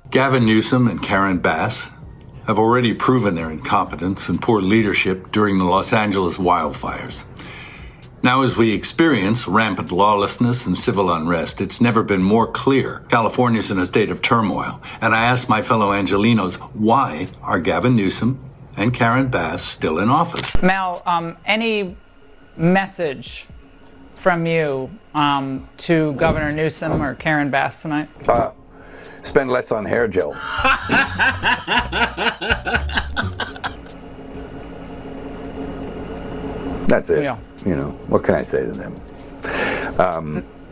Gavin Newsom and Karen Bass have already proven their incompetence and poor leadership during the Los Angeles wildfires. Now, as we experience rampant lawlessness and civil unrest, it's never been more clear California's in a state of turmoil. And I ask my fellow Angelenos, why are Gavin Newsom and Karen Bass still in office? Mel, any message from you to Governor Newsom or Karen Bass tonight? Spend less on hair gel. That's it. Yeah. You know, what can I say to them?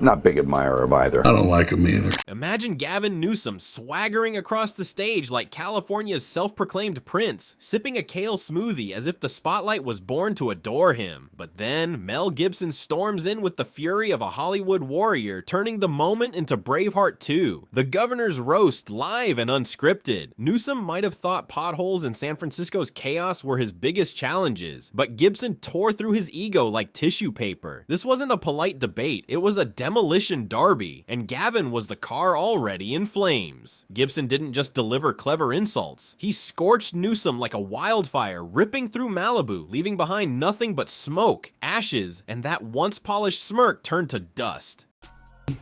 Not big admirer of either. I don't like him either. Imagine Gavin Newsom swaggering across the stage like California's self-proclaimed prince, sipping a kale smoothie as if the spotlight was born to adore him. But then, Mel Gibson storms in with the fury of a Hollywood warrior, turning the moment into Braveheart 2. The governor's roast, live and unscripted. Newsom might have thought potholes in San Francisco's chaos were his biggest challenges, but Gibson tore through his ego like tissue paper. This wasn't a polite debate, it was a demolition derby, and Gavin was the car already in flames. Gibson didn't just deliver clever insults, he scorched Newsom like a wildfire, ripping through Malibu, leaving behind nothing but smoke, ashes, and that once polished smirk turned to dust.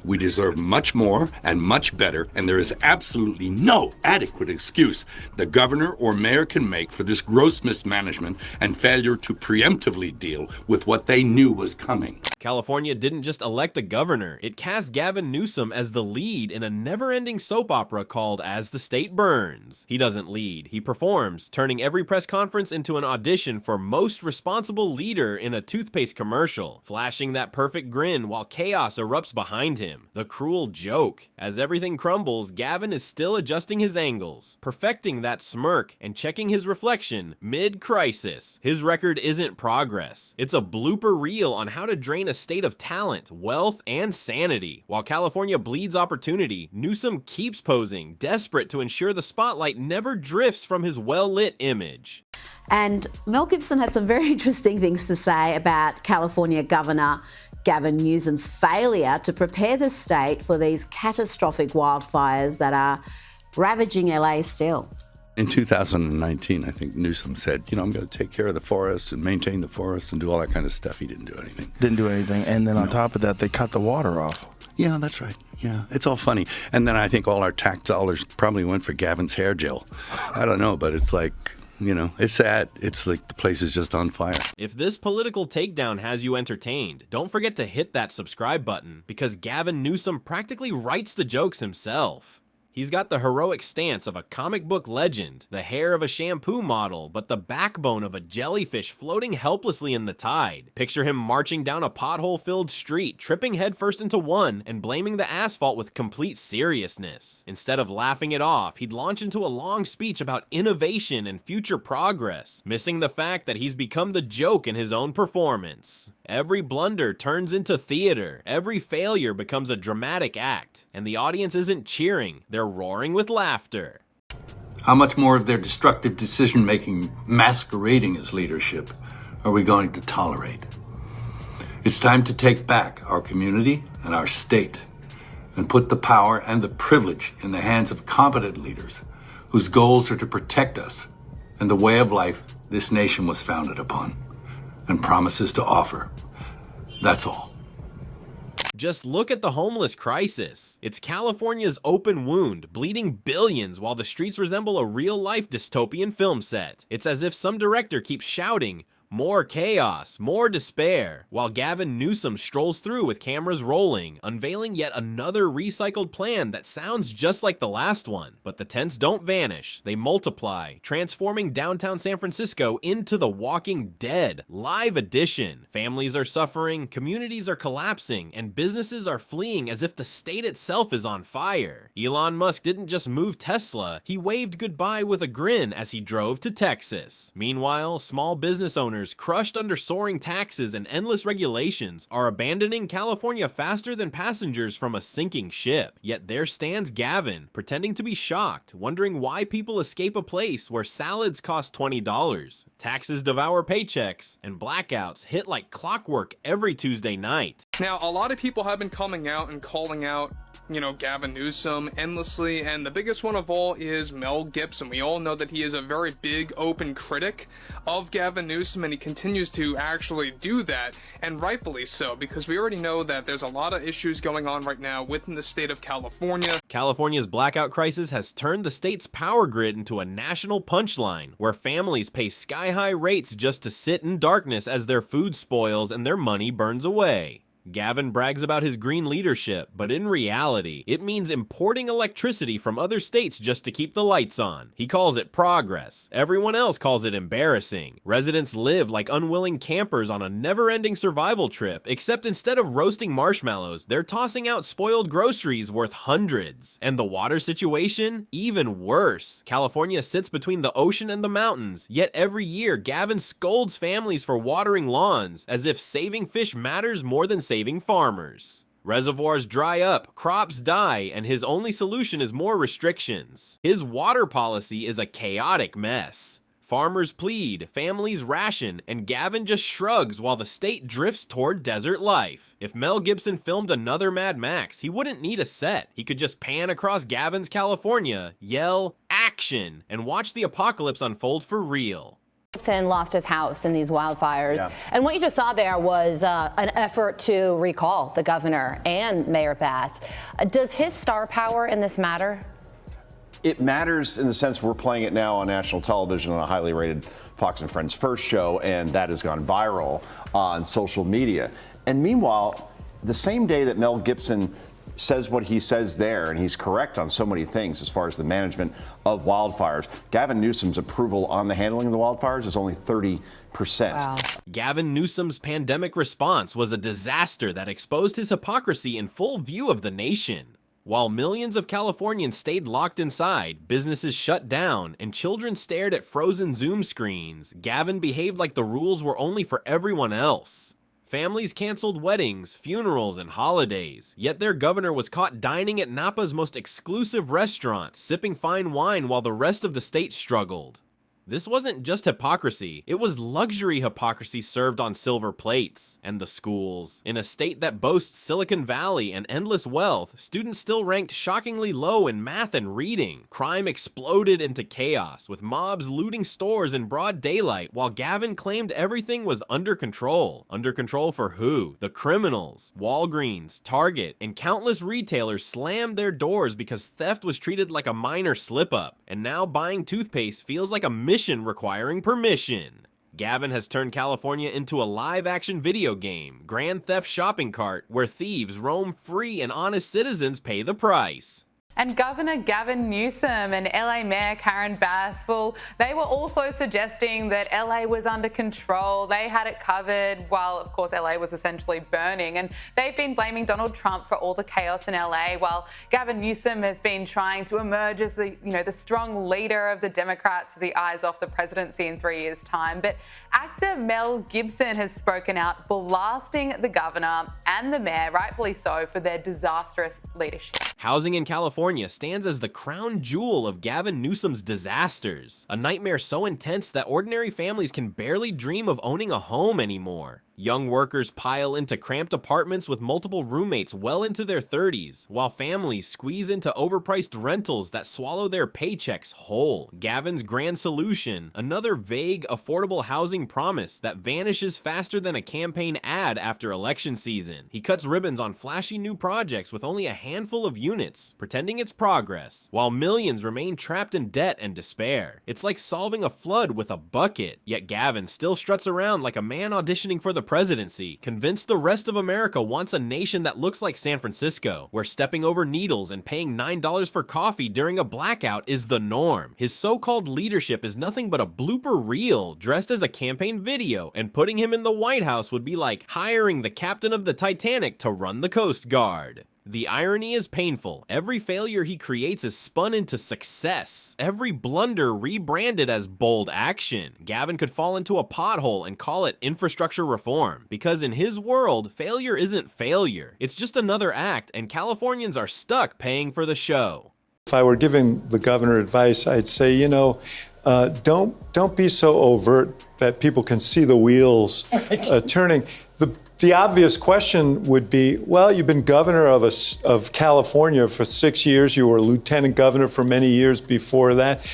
We deserve much more and much better, and there is absolutely no adequate excuse the governor or mayor can make for this gross mismanagement and failure to preemptively deal with what they knew was coming. California didn't just elect a governor, it cast Gavin Newsom as the lead in a never-ending soap opera called As the State Burns. He doesn't lead, he performs, turning every press conference into an audition for most responsible leader in a toothpaste commercial, flashing that perfect grin while chaos erupts behind him. The cruel joke. As everything crumbles, Gavin is still adjusting his angles, perfecting that smirk, and checking his reflection mid-crisis. His record isn't progress. It's a blooper reel on how to drain a state of talent, wealth, and sanity. While California bleeds opportunity, Newsom keeps posing, desperate to ensure the spotlight never drifts from his well-lit image. And Mel Gibson had some very interesting things to say about California Governor Gavin Newsom's failure to prepare the state for these catastrophic wildfires that are ravaging LA still. In 2019, I think Newsom said, I'm going to take care of the forests and maintain the forests and do all that kind of stuff. He didn't do anything. Didn't do anything. And then on top of that, they cut the water off. Yeah, that's right. Yeah, it's all funny. And then I think all our tax dollars probably went for Gavin's hair gel. I don't know, but it's like, it's sad. It's like the place is just on fire. If this political takedown has you entertained, don't forget to hit that subscribe button, because Gavin Newsom practically writes the jokes himself. He's got the heroic stance of a comic book legend, the hair of a shampoo model, but the backbone of a jellyfish floating helplessly in the tide. Picture him marching down a pothole-filled street, tripping headfirst into one, and blaming the asphalt with complete seriousness. Instead of laughing it off, he'd launch into a long speech about innovation and future progress, missing the fact that he's become the joke in his own performance. Every blunder turns into theater, every failure becomes a dramatic act, and the audience isn't cheering, they're roaring with laughter. How much more of their destructive decision-making masquerading as leadership are we going to tolerate? It's time to take back our community and our state and put the power and the privilege in the hands of competent leaders whose goals are to protect us and the way of life this nation was founded upon and promises to offer. That's all. Just look at the homeless crisis. It's California's open wound, bleeding billions while the streets resemble a real-life dystopian film set. It's as if some director keeps shouting, "More chaos, more despair," while Gavin Newsom strolls through with cameras rolling, unveiling yet another recycled plan that sounds just like the last one. But the tents don't vanish, they multiply, transforming downtown San Francisco into the Walking Dead live edition. Families are suffering, communities are collapsing, and businesses are fleeing as if the state itself is on fire. Elon Musk didn't just move Tesla, he waved goodbye with a grin as he drove to Texas. Meanwhile, small business owners crushed under soaring taxes and endless regulations are abandoning California faster than passengers from a sinking ship. Yet there stands Gavin, pretending to be shocked, wondering why people escape a place where salads cost $20, taxes devour paychecks, and blackouts hit like clockwork every Tuesday night. Now, a lot of people have been coming out and calling out Gavin Newsom endlessly, and the biggest one of all is Mel Gibson. We all know that he is a very big, open critic of Gavin Newsom, and he continues to actually do that, and rightfully so, because we already know that there's a lot of issues going on right now within the state of California. California's blackout crisis has turned the state's power grid into a national punchline, where families pay sky-high rates just to sit in darkness as their food spoils and their money burns away. Gavin brags about his green leadership, but in reality, it means importing electricity from other states just to keep the lights on. He calls it progress. Everyone else calls it embarrassing. Residents live like unwilling campers on a never-ending survival trip, except instead of roasting marshmallows, they're tossing out spoiled groceries worth hundreds. And the water situation? Even worse. California sits between the ocean and the mountains, yet every year Gavin scolds families for watering lawns, as if saving fish matters more than saving farmers. Reservoirs dry up, crops die, and his only solution is more restrictions. His water policy is a chaotic mess. Farmers plead, families ration, and Gavin just shrugs while the state drifts toward desert life. If Mel Gibson filmed another Mad Max, he wouldn't need a set. He could just pan across Gavin's California, yell, "Action!" and watch the apocalypse unfold for real. Gibson lost his house in these wildfires. And what you just saw there was an effort to recall the governor and Mayor Bass. Does his star power in this matter? It matters in the sense we're playing it now on national television on a highly rated Fox and Friends First show, and that has gone viral on social media. And meanwhile, the same day that Mel Gibson says what he says there, and he's correct on so many things as far as the management of wildfires, Gavin Newsom's approval on the handling of the wildfires is only 30%. Wow. Gavin Newsom's pandemic response was a disaster that exposed his hypocrisy in full view of the nation. While millions of Californians stayed locked inside, businesses shut down, and children stared at frozen Zoom screens, Gavin behaved like the rules were only for everyone else. Families canceled weddings, funerals, and holidays, yet their governor was caught dining at Napa's most exclusive restaurant, sipping fine wine while the rest of the state struggled. This wasn't just hypocrisy, it was luxury hypocrisy served on silver plates. And the schools. In a state that boasts Silicon Valley and endless wealth, students still ranked shockingly low in math and reading. Crime exploded into chaos, with mobs looting stores in broad daylight, while Gavin claimed everything was under control. Under control for who? The criminals. Walgreens, Target, and countless retailers slammed their doors because theft was treated like a minor slip-up. And now buying toothpaste feels like a mission requiring permission. Gavin has turned California into a live-action video game, Grand Theft Shopping Cart, where thieves roam free and honest citizens pay the price. And Governor Gavin Newsom and LA Mayor Karen Bass, well, they were also suggesting that LA was under control. They had it covered while, of course, LA was essentially burning. And they've been blaming Donald Trump for all the chaos in LA, while Gavin Newsom has been trying to emerge as the strong leader of the Democrats as he eyes off the presidency in 3 years' time. But actor Mel Gibson has spoken out, blasting the governor and the mayor, rightfully so, for their disastrous leadership. Housing in California stands as the crown jewel of Gavin Newsom's disasters, a nightmare so intense that ordinary families can barely dream of owning a home anymore. Young workers pile into cramped apartments with multiple roommates well into their 30s, while families squeeze into overpriced rentals that swallow their paychecks whole. Gavin's grand solution, another vague, affordable housing promise that vanishes faster than a campaign ad after election season. He cuts ribbons on flashy new projects with only a handful of units, pretending it's progress, while millions remain trapped in debt and despair. It's like solving a flood with a bucket, yet Gavin still struts around like a man auditioning for the presidency, convinced the rest of America wants a nation that looks like San Francisco, where stepping over needles and paying $9 for coffee during a blackout is the norm. His so-called leadership is nothing but a blooper reel dressed as a campaign video, and putting him in the White House would be like hiring the captain of the Titanic to run the Coast Guard. The irony is painful. Every failure he creates is spun into success. Every blunder rebranded as bold action. Gavin could fall into a pothole and call it infrastructure reform, because in his world, failure isn't failure. It's just another act, and Californians are stuck paying for the show. If I were giving the governor advice, I'd say, don't be so overt that people can see the wheels turning. The obvious question would be, well, you've been governor of California for 6 years. You were lieutenant governor for many years before that.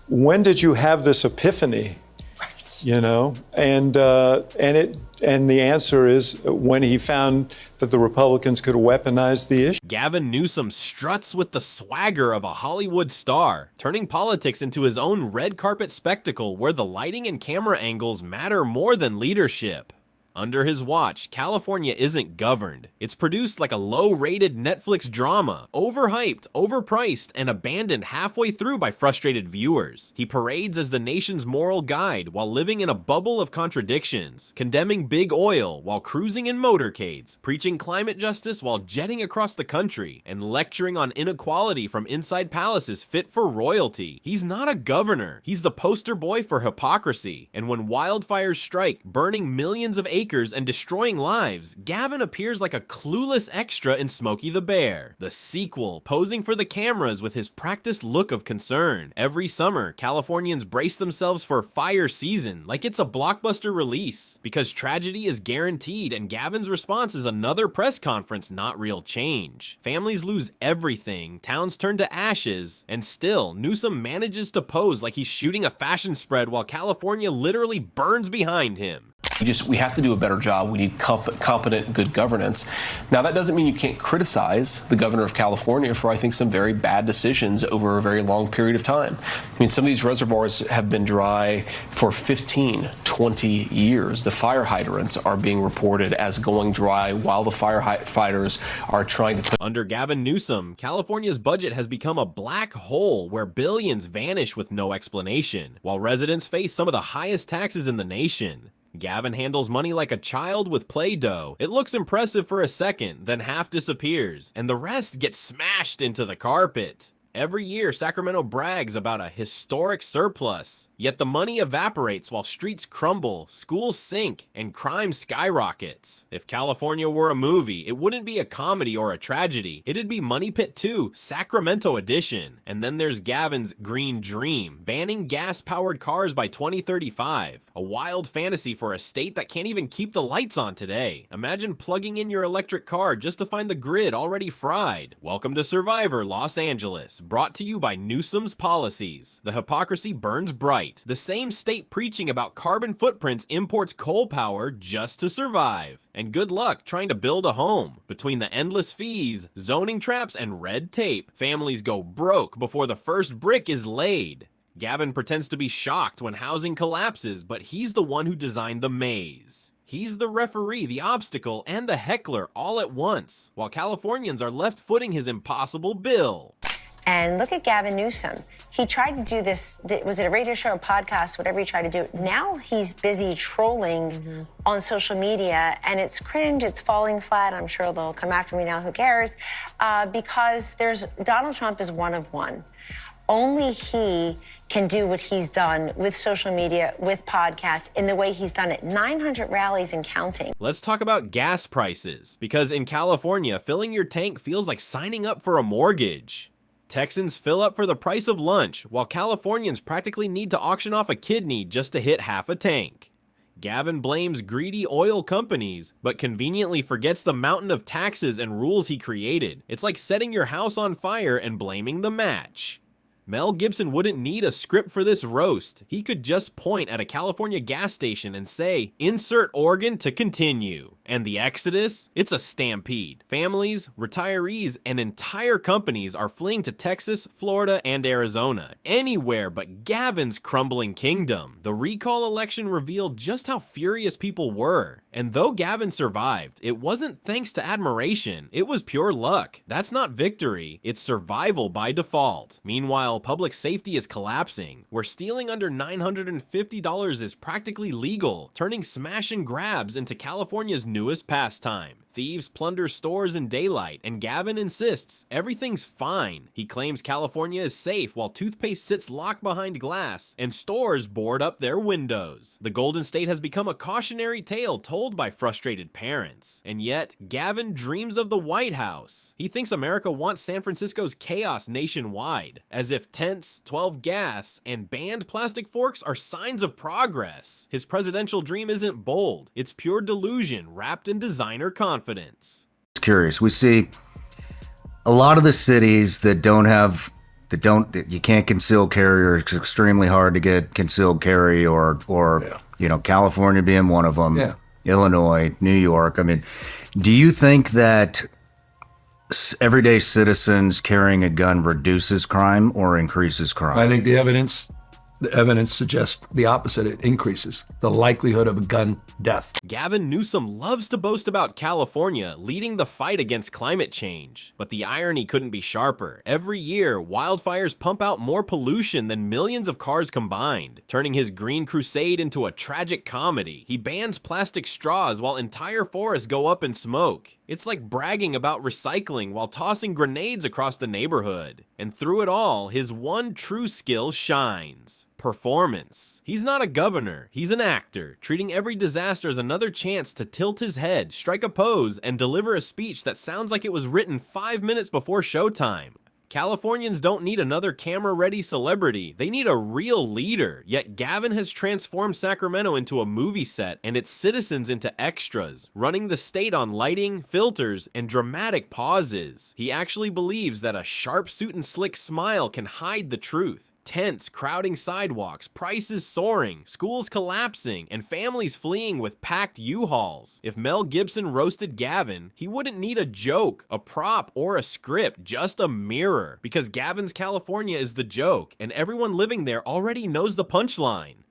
When did you have this epiphany? Right. You know, and the answer is when he found that the Republicans could weaponize the issue. Gavin Newsom struts with the swagger of a Hollywood star, turning politics into his own red carpet spectacle where the lighting and camera angles matter more than leadership. Under his watch, California isn't governed. It's produced like a low-rated Netflix drama, overhyped, overpriced, and abandoned halfway through by frustrated viewers. He parades as the nation's moral guide while living in a bubble of contradictions, condemning big oil while cruising in motorcades, preaching climate justice while jetting across the country, and lecturing on inequality from inside palaces fit for royalty. He's not a governor. He's the poster boy for hypocrisy. And when wildfires strike, burning millions of acres and destroying lives, Gavin appears like a clueless extra in Smokey the Bear, the sequel, posing for the cameras with his practiced look of concern. Every summer, Californians brace themselves for fire season like it's a blockbuster release, because tragedy is guaranteed, and Gavin's response is another press conference, not real change. Families lose everything, towns turn to ashes, and still, Newsom manages to pose like he's shooting a fashion spread while California literally burns behind him. We have to do a better job. We need competent, good governance. Now, that doesn't mean you can't criticize the governor of California for, I think, some very bad decisions over a very long period of time. I mean, some of these reservoirs have been dry for 15, 20 years. The fire hydrants are being reported as going dry while the firefighters are trying to put... Under Gavin Newsom, California's budget has become a black hole where billions vanish with no explanation, while residents face some of the highest taxes in the nation. Gavin handles money like a child with Play-Doh. It looks impressive for a second, then half disappears, and the rest gets smashed into the carpet. Every year, Sacramento brags about a historic surplus, yet the money evaporates while streets crumble, schools sink, and crime skyrockets. If California were a movie, it wouldn't be a comedy or a tragedy. It'd be Money Pit 2, Sacramento edition. And then there's Gavin's Green Dream, banning gas-powered cars by 2035. A wild fantasy for a state that can't even keep the lights on today. Imagine plugging in your electric car just to find the grid already fried. Welcome to Survivor, Los Angeles. Brought to you by Newsom's policies. The hypocrisy burns bright. The same state preaching about carbon footprints imports coal power just to survive. And good luck trying to build a home. Between the endless fees, zoning traps, and red tape, families go broke before the first brick is laid. Gavin pretends to be shocked when housing collapses, but he's the one who designed the maze. He's the referee, the obstacle, and the heckler all at once, while Californians are left footing his impossible bill. And look at Gavin Newsom. He tried to do this, was it a radio show or podcast, whatever he tried to do. Now he's busy trolling on social media, and it's cringe, it's falling flat. I'm sure they'll come after me now, who cares? Because Donald Trump is one of one. Only he can do what he's done with social media, with podcasts, in the way he's done it. 900 rallies and counting. Let's talk about gas prices, because in California, filling your tank feels like signing up for a mortgage. Texans fill up for the price of lunch, while Californians practically need to auction off a kidney just to hit half a tank. Gavin blames greedy oil companies, but conveniently forgets the mountain of taxes and rules he created. It's like setting your house on fire and blaming the match. Mel Gibson wouldn't need a script for this roast. He could just point at a California gas station and say, "Insert organ to continue." And the exodus? It's a stampede. Families, retirees, and entire companies are fleeing to Texas, Florida, and Arizona. Anywhere but Gavin's crumbling kingdom. The recall election revealed just how furious people were. And though Gavin survived, it wasn't thanks to admiration. It was pure luck. That's not victory. It's survival by default. Meanwhile, public safety is collapsing, where stealing under $950 is practically legal, turning smash and grabs into California's newest pastime. thieves plunder stores in daylight, and Gavin insists everything's fine. He claims California is safe while toothpaste sits locked behind glass and stores board up their windows. The Golden State has become a cautionary tale told by frustrated parents. And yet, Gavin dreams of the White House. He thinks America wants San Francisco's chaos nationwide, as if tents, 12 gas, and banned plastic forks are signs of progress. His presidential dream isn't bold, it's pure delusion wrapped in designer confidence. It's curious. We see a lot of the cities that that you can't conceal carry, or it's extremely hard to get concealed carry, or you know, California being one of them. Yeah. Illinois, New York. I mean, do you think that everyday citizens carrying a gun reduces crime or increases crime? I think the evidence suggests the opposite. It increases the likelihood of a gun death. Gavin Newsom loves to boast about California leading the fight against climate change, but the irony couldn't be sharper. Every year, wildfires pump out more pollution than millions of cars combined, turning his green crusade into a tragic comedy. He bans plastic straws while entire forests go up in smoke. It's like bragging about recycling while tossing grenades across the neighborhood. And through it all, his one true skill shines. Performance. He's not a governor, he's an actor, treating every disaster as another chance to tilt his head, strike a pose, and deliver a speech that sounds like it was written 5 minutes before showtime. Californians don't need another camera-ready celebrity, they need a real leader. Yet Gavin has transformed Sacramento into a movie set and its citizens into extras, running the state on lighting, filters, and dramatic pauses. He actually believes that a sharp suit and slick smile can hide the truth. Tents crowding sidewalks, prices soaring, schools collapsing, and families fleeing with packed U-Hauls. If Mel Gibson roasted Gavin, he wouldn't need a joke, a prop, or a script, just a mirror. Because Gavin's California is the joke, and everyone living there already knows the punchline.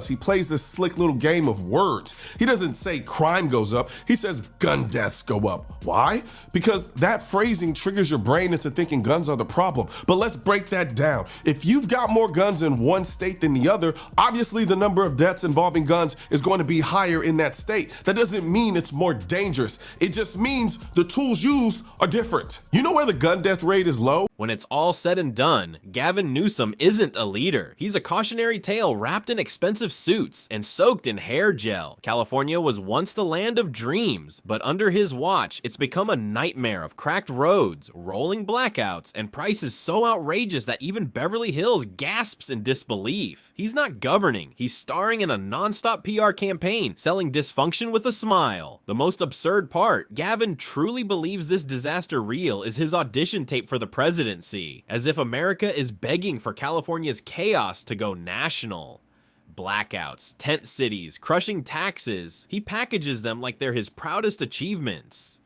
He plays this slick little game of words. He doesn't say crime goes up, he says gun deaths go up. Why? Because that phrasing triggers your brain into thinking guns are the problem. But let's break that down. If you've got more guns in one state than the other, obviously the number of deaths involving guns is going to be higher in that state. That doesn't mean it's more dangerous. It just means the tools used are different. You know where the gun death rate is low? When it's all said and done, Gavin Newsom isn't a leader. He's a cautionary tale wrapped in expensive suits and soaked in hair gel. California was once the land of dreams, but under his watch, it's become a nightmare of cracked roads, rolling blackouts, and prices so outrageous that even Beverly Hills gasps in disbelief. He's not governing, he's starring in a non-stop PR campaign, selling dysfunction with a smile. The most absurd part, Gavin truly believes this disaster reel is his audition tape for the presidency, as if America is begging for California's chaos to go national. Blackouts, tent cities, crushing taxes, he packages them like they're his proudest achievements.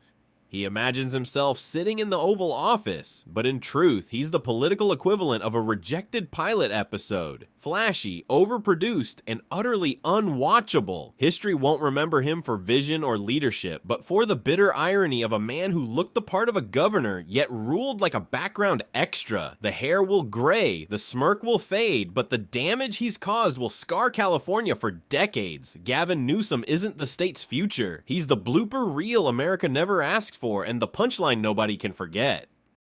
He imagines himself sitting in the Oval Office, but in truth, he's the political equivalent of a rejected pilot episode. Flashy, overproduced, and utterly unwatchable. History won't remember him for vision or leadership, but for the bitter irony of a man who looked the part of a governor, yet ruled like a background extra. The hair will gray, the smirk will fade, but the damage he's caused will scar California for decades. Gavin Newsom isn't the state's future. He's the blooper reel America never asked for, and the punchline nobody can forget.